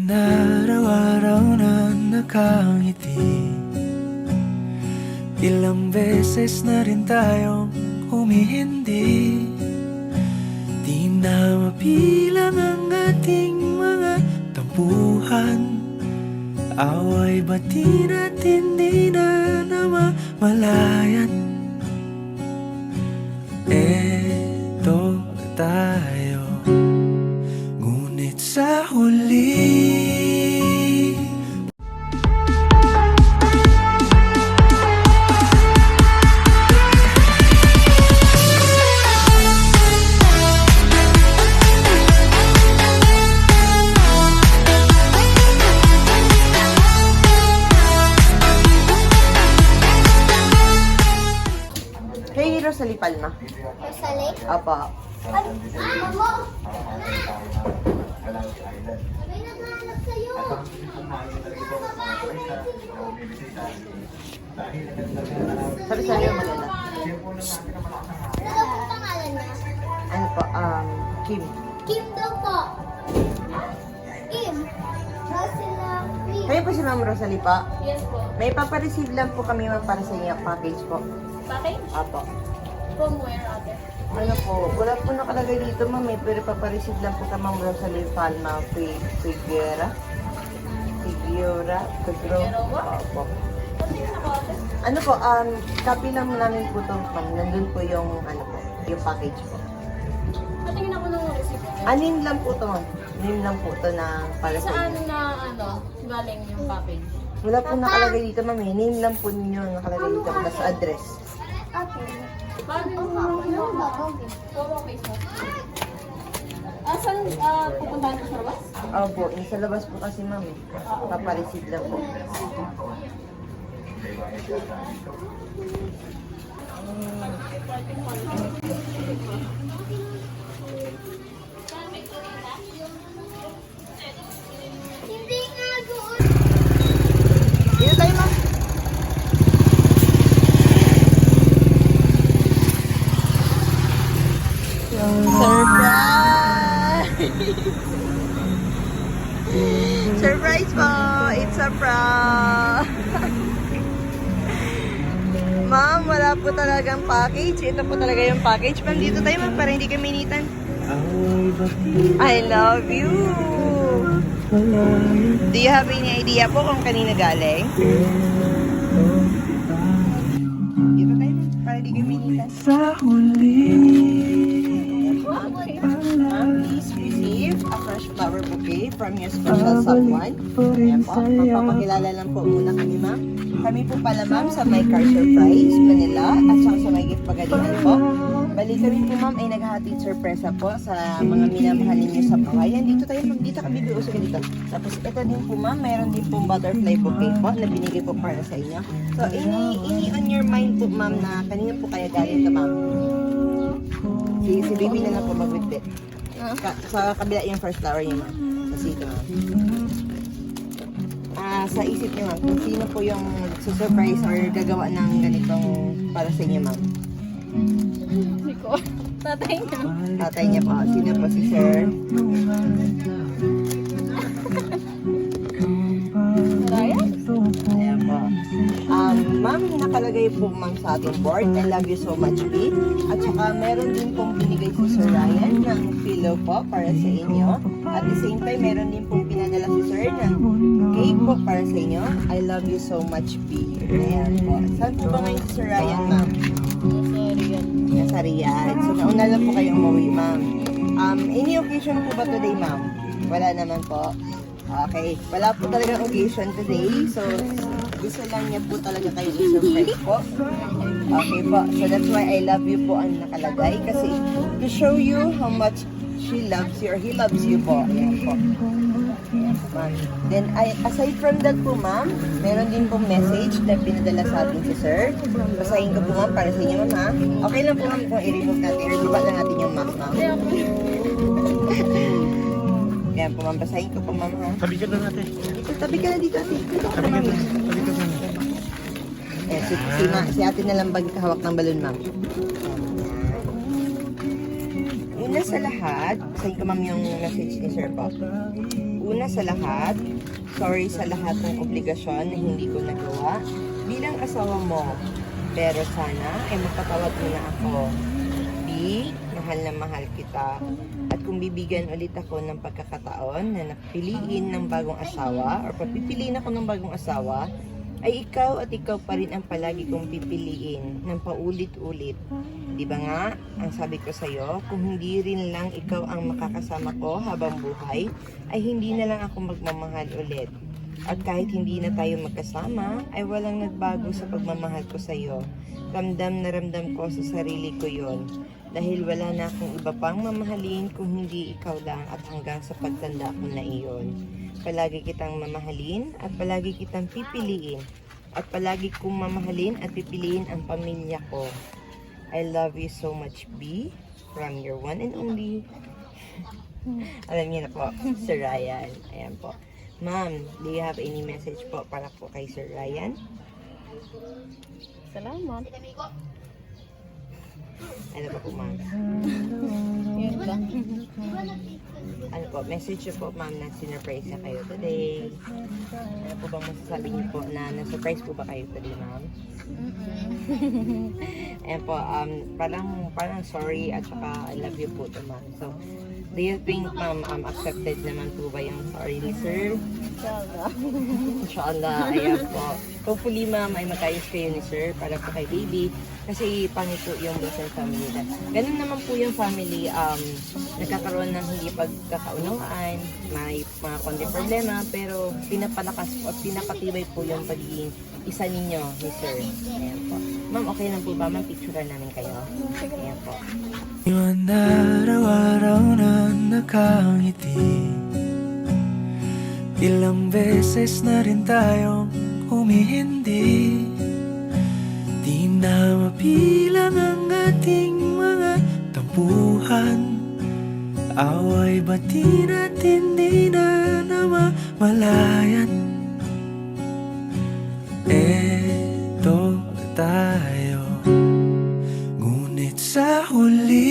Araw-araw na nakangiti. Ilang beses na rin tayong humihindi. Di na mabilang ang ating mga tampuhan. Away bati natin di na namamalayan. Eto tayo, ngunit sa huli Hey, Rosalie Palma. Rosalie? Apa. Mamo! May naghahanap sa'yo! Sabi sa'yo maganda. Ano po pangalan niya? Ano po, Kim. Kim daw po! Kim! Rosalie! Kayo po si Ma'am Rosalie pa. Yes po. May papareceive lang po kami ma'am para sa inyo package po. Package? Apo. From where, ate? Ano po, wala po nakalagay dito ma'am pero papareceive lang po ka Ma'am Rosalie Palma Figuera. Figuera. Figueroa? Opo. Ano yun ako, ate? Ano po, copy lang namin po ito ma'am. Nandun po yung, ano po, yung package po. Patingin ako ng receipt. Name lang po ito ma'am. Name lang po ito na para sa Saan inyo. na, galing yung package? Wala po nakalagay dito ma'am eh. Name lang po ninyo ang nakalagay dito. Tapos address. Okay. Paano yung Wawa face mo? Saan pupuntahan ko sa labas? Opo, yung sa labas po kasi ma'am eh. Papareceive lang po. Hindi nga doon! Dito tayo ma'am. Surprise! Surprise po! It's a prank! Ma'am, wala po talagang package. Ito po talaga yung package. Ma'am, dito tayo ma'am para hindi kami initan. away bati I love you! malayan. Do you have any idea po kung kanina galing? Dito tayo ma'am para hindi kami initan. Sa huli Please receive a fresh flower bouquet from your special someone. Ayan po, magpapakilala lang po muna kami ma'am. Kami po pala ma'am sa My Car Surprise, Manila, at saka sa My Gift Pagalingan po. Bali kami po ma'am ay naghahatid sorpresa po sa mga minamahal ninyo sa buhay. Yan, dito tayo ma'am, dito kami biusin dito. Tapos ito din po ma'am, mayroon din po butterfly bouquet po na binigay po para sa inyo. So, ini on your mind po ma'am na kanina po kaya galing ito ma'am. Si baby na lang po mag-witbit. Sa kabila yung first flower niya, ma'am. Kasi ito, ma'am. Sa isip niyo, ma'am, kung sino po yung surprise or gagawa ng ganitong para sa inyo, ma'am. Hindi ko. Tatay na. Tatay niya po. Sino po si Sir? Ryan? Ayan po. Ma'am, nakalagay po ma'am sa ating board. I love you so much, B. At saka meron din pong binigay si Sir Ryan ng pillow po para sa inyo. At the same time, meron din pong pinadala si Sir ng cake po para sa inyo. I love you so much, B. Ayan po. Saan po ba ngayon si Sir Ryan, ma'am? Sorry yan. Nasa Riyadh. So, nauna lang po kayong umuwi, ma'am. Any occasion po ba today, ma'am? Wala naman po. Okay. Wala po talagang occasion today. So, gusto lang niya po talaga kayo i-surprise po. Okay po. So, that's why I love you po ang nakalagay. Kasi, to show you how much she loves you or he loves you po. Ayan po. Ayan po, ma'am. Then, aside from that po, ma'am, meron din pong message na pinadala sa atin si Sir. Basahin ko po, ma'am, para sa inyo, ma'am, ha? Okay lang po, ma'am, kung i-remove natin. I-remove lang natin yung mask, ma'am. Ayan po, ma'am. Basahin ko po, ma'am, ha? Tabi ka na natin. Dito, tabi ka na dito, ate. Dito ka, Tabi ka ma'am. na. Tabi ka na. Eh, si ate na lang hawak ng balon, ma'am. Una sa lahat, basahin ko, ma'am, yung message ni Sir po. Una sa lahat, sorry sa lahat ng obligasyon na hindi ko nagawa bilang asawa mo. Pero sana ay mapatawad mo na ako. B, mahal na mahal kita. At kung bibigyan ulit ako ng pagkakataon na napiliin ng bagong asawa or papipiliin ako ng bagong asawa, ay ikaw at ikaw pa rin ang palagi kong pipiliin ng paulit-ulit. Di ba nga, ang sabi ko sa'yo, kung hindi rin lang ikaw ang makakasama ko habang buhay, ay hindi na lang ako magmamahal ulit. At kahit hindi na tayo magkasama, ay walang nagbago sa pagmamahal ko sa'yo. Ramdam na ramdam ko sa sarili ko yon. Dahil wala na akong iba pang mamahalin kung hindi ikaw lang at hanggang sa pagtanda ko na iyon. Palagi kitang mamahalin at palagi kitang pipiliin. At palagi kong mamahalin at pipiliin ang pamilya ko. I love you so much, B. From your one and only. Alam niyo na po, Sir Ryan. Ayan po. Ma'am, do you have any message po para po kay Sir Ryan? Salamat. Ano pa po, ma'am? Yun lang. Ano po, message niyo po, ma'am, na sinurprise na kayo today. Ano po bang masasabi niyo po na na-surprise po ba kayo today, ma'am? Ayan po, parang sorry at saka I love you po to, ma'am. So, do you think, ma'am, accepted naman po ba yung sorry ni sir? Inshallah. Inshallah, ayan po. Hopefully, ma'am, ay magkayos kayo ni sir para po kay baby. Kasi pangit po yung Wilson family na. Ganun naman po yung family, nagkakaroon ng hindi pagkakaunawaan, may mga konti problema, pero pinapalakas po at pinapatibay po yung pagiging isa ninyo ni sir. Ayan po. Ma'am, okay lang po ba? Ma'am, picturean namin kayo. Ayan po. Iwan araw-araw na nakangiti. Ilang beses na rin tayong humihindi. Di na mapilang ang ating mga tampuhan. Away bati na't hindi na namamalayan. Eto tayo, ngunit sa huli